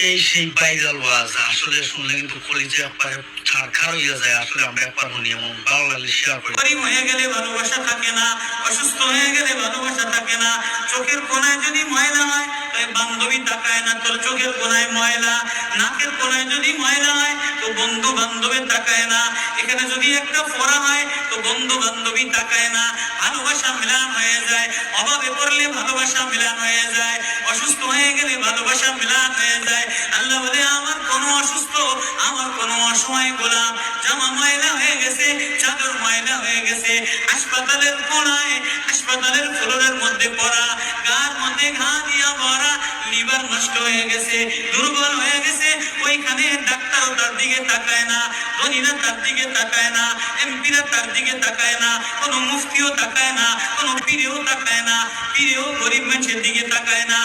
এই সেই ভাইরাল ওয়াজ আসলে শুনলে কিন্তু কলিজা একবারে ছাড়খাড় হয়ে যায়। আসলে আমরা একবার শুনি, এমন ভালো লাগলে শেয়ার করি। গরিব হয়ে গেলে ভালোবাসা থাকে না, অসুস্থ হয়ে গেলে ভালোবাসা থাকে না। চোখের কোনায় যদি ময়লা হয় তো বান্ধবী তাকায় না, তোর চোখের কোনায় ময়লা। নাকের কোনায় যদি ময়লা হয় তো বন্ধু বান্ধবের তাকায় না। এখানে যদি একটা ফোড়া হয় তো বন্ধু বান্ধবী তাকায় না। ভালোবাসা মিলান হয়ে যায়, অভাবে পড়লে ভালোবাসা মিলান হয়ে যায়, অসুস্থ হয়ে গেলে ভালোবাসা মিলান হয়ে যায়। আল্লাহ বলে আমার কোনো অসুস্থ, আমার কোনো অসময় গোলাম জামা ময়লা হয়ে গেছে, চাদর ময়লা হয়ে গেছে, হাসপাতালের কোনায় হাসপাতালের ফ্লোরের মধ্যে পড়া, গার মধ্যে ঘা দিয়া ভরা, লিভার নষ্ট হয়ে গেছে, দুর্বল হয়ে গেছে। ওইখানে ডাক্তারও তার দিকে তাকায় না, ধনীরা তার দিকে তাকায় না, এমপিরা তার দিকে তাকায় না, কোনো মুফতিও তাকায় না, কোনো পীরেও তাকায় না, পীরেও গরিব মানুষের দিকে তাকায় না।